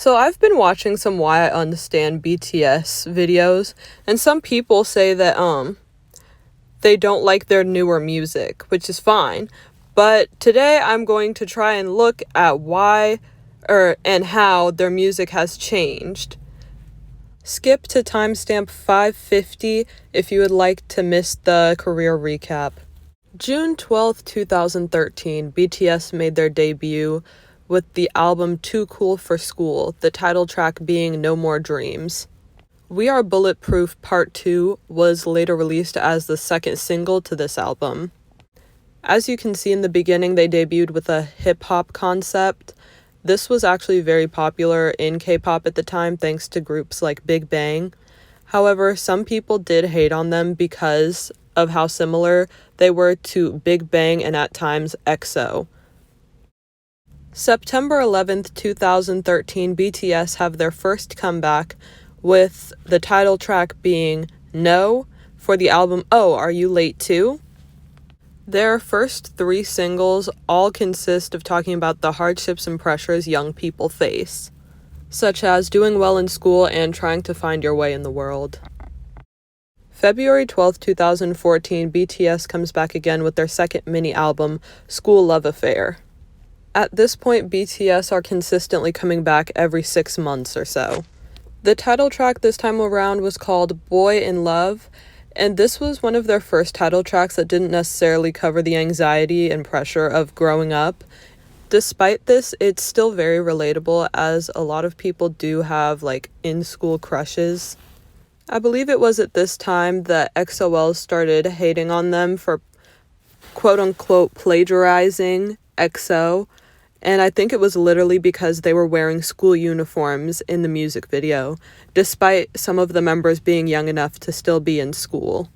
So I've been watching some Why I Understand BTS videos, and some people say that they don't like their newer music, which is fine. But today I'm going to try and look at why and how their music has changed. Skip to timestamp 550 if you would like to miss the career recap. June 12, 2013, BTS made their debut with the album Too Cool for School, the title track being No More Dreams. We Are Bulletproof Part 2 was later released as the second single to this album. As you can see in the beginning, they debuted with a hip-hop concept. This was actually very popular in K-pop at the time thanks to groups like Big Bang. However, some people did hate on them because of how similar they were to Big Bang and at times EXO. September 11th, 2013, BTS have their first comeback with the title track being No for the album Oh, Are You Late Too? Their first 3 singles all consist of talking about the hardships and pressures young people face, such as doing well in school and trying to find your way in the world. February 12th, 2014, BTS comes back again with their second mini-album, School Love Affair. At this point, BTS are consistently coming back every 6 months or so. The title track this time around was called Boy in Love, and this was one of their first title tracks that didn't necessarily cover the anxiety and pressure of growing up. Despite this, it's still very relatable as a lot of people do have in-school crushes. I believe it was at this time that EXO-L started hating on them for quote-unquote plagiarizing EXO, and I think it was literally because they were wearing school uniforms in the music video, despite some of the members being young enough to still be in school.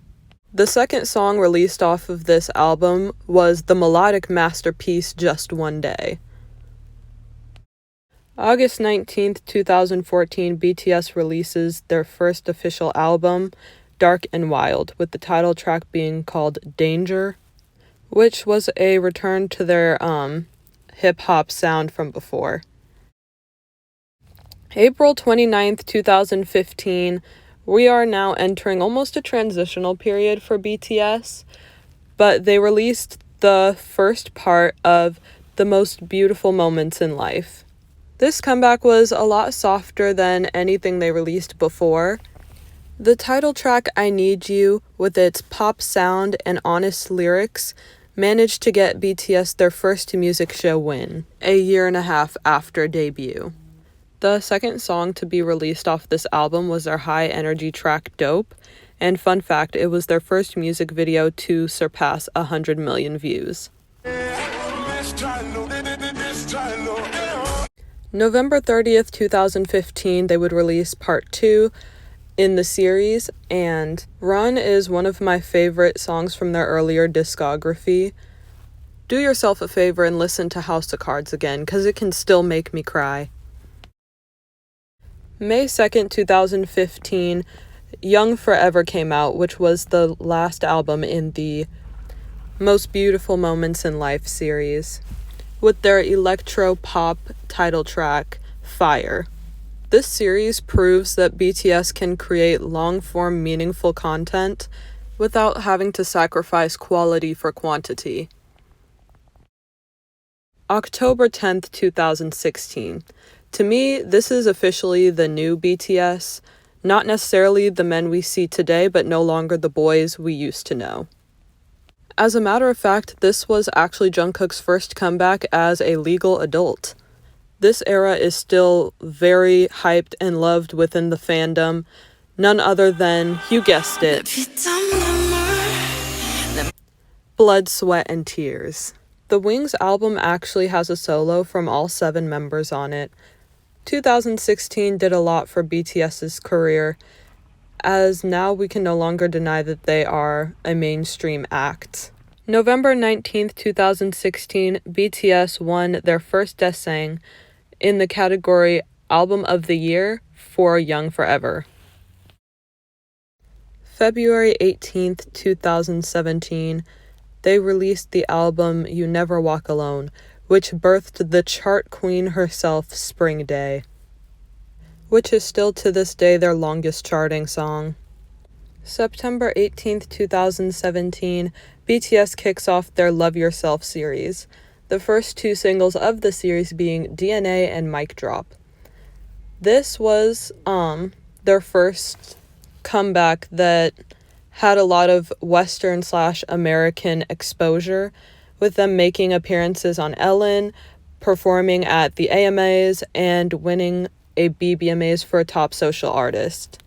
The second song released off of this album was the melodic masterpiece Just One Day. August 19th, 2014, BTS releases their first official album, Dark and Wild, with the title track being called Danger, which was a return to their hip-hop sound from before. April 29th, 2015, we are now entering almost a transitional period for BTS, but they released the first part of The Most Beautiful Moments in Life. This comeback was a lot softer than anything they released before. The title track, I Need You, with its pop sound and honest lyrics, managed to get BTS their first music show win, a year and a half after debut. The second song to be released off this album was their high-energy track Dope, and fun fact, it was their first music video to surpass 100 million views. November 30th, 2015, they would release part 2 in the series, and Run is one of my favorite songs from their earlier discography. Do yourself a favor and listen to House of Cards again, because it can still make me cry. May 2nd, 2015, Young Forever came out, which was the last album in the Most Beautiful Moments in Life series, with their electro-pop title track, Fire. This series proves that BTS can create long-form meaningful content without having to sacrifice quality for quantity. October 10th, 2016. To me, this is officially the new BTS, not necessarily the men we see today, but no longer the boys we used to know. As a matter of fact, this was actually Jungkook's first comeback as a legal adult. This era is still very hyped and loved within the fandom, none other than, you guessed it, Blood, Sweat, and Tears. The Wings album actually has a solo from all 7 members on it. 2016 did a lot for BTS's career, as now we can no longer deny that they are a mainstream act. November 19th, 2016, BTS won their first Daesang in the category Album of the Year for Young Forever. February 18th, 2017, they released the album You Never Walk Alone, which birthed the chart queen herself, Spring Day. which is still to this day their longest charting song. September 18th, 2017, BTS kicks off their Love Yourself series, the first 2 singles of the series being DNA and Mic Drop. This was their first comeback that had a lot of Western/American exposure, with them making appearances on Ellen, performing at the AMAs, and winning a BBMAs for a top social artist.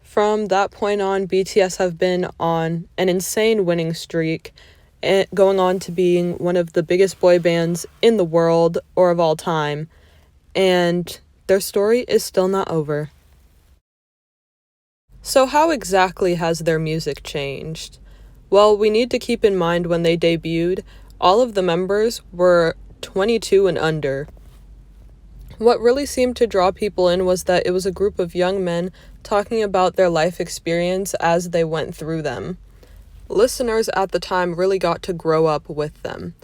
From that point on, BTS have been on an insane winning streak, going on to being one of the biggest boy bands in the world or of all time, and their story is still not over. So how exactly has their music changed? Well, we need to keep in mind when they debuted, all of the members were 22 and under. What really seemed to draw people in was that it was a group of young men talking about their life experience as they went through them. Listeners at the time really got to grow up with them.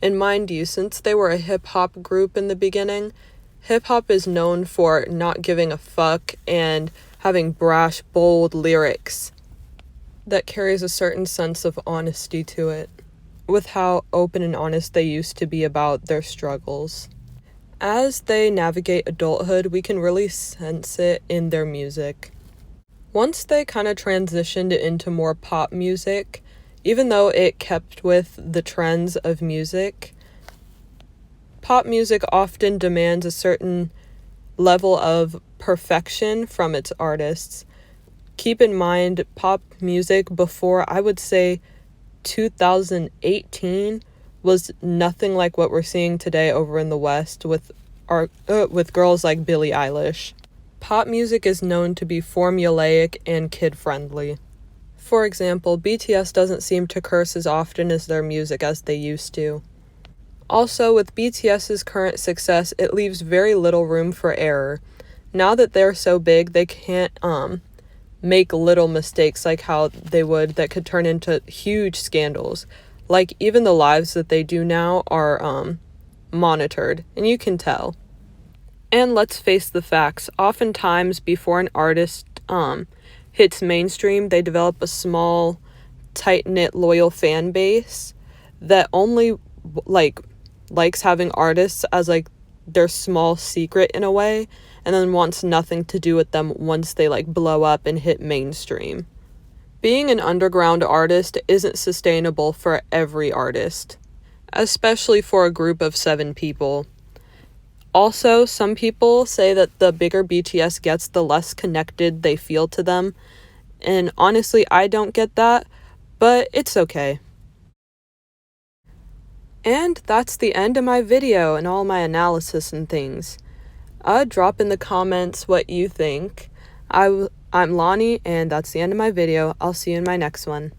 And mind you, since they were a hip-hop group in the beginning, hip-hop is known for not giving a fuck and having brash, bold lyrics that carries a certain sense of honesty to it, with how open and honest they used to be about their struggles. As they navigate adulthood, we can really sense it in their music. Once they kind of transitioned into more pop music, even though it kept with the trends of music, pop music often demands a certain level of perfection from its artists. Keep in mind, pop music before, I would say, 2018 was nothing like what we're seeing today over in the West with girls like Billie Eilish. Pop music is known to be formulaic and kid-friendly. For example, BTS doesn't seem to curse as often as their music as they used to. Also, with BTS's current success, it leaves very little room for error. Now that they're so big, they can't make little mistakes like how they would that could turn into huge scandals. Like, even the lives that they do now are monitored, and you can tell. And let's face the facts, oftentimes before an artist hits mainstream, they develop a small, tight-knit, loyal fan base that only likes having artists as their small secret in a way, and then wants nothing to do with them once they blow up and hit mainstream. Being an underground artist isn't sustainable for every artist, especially for a group of 7 people. Also, some people say that the bigger BTS gets, the less connected they feel to them, and honestly, I don't get that, but it's okay. And that's the end of my video and all my analysis and things. Drop in the comments what you think. I'm Lonnie, and that's the end of my video. I'll see you in my next one.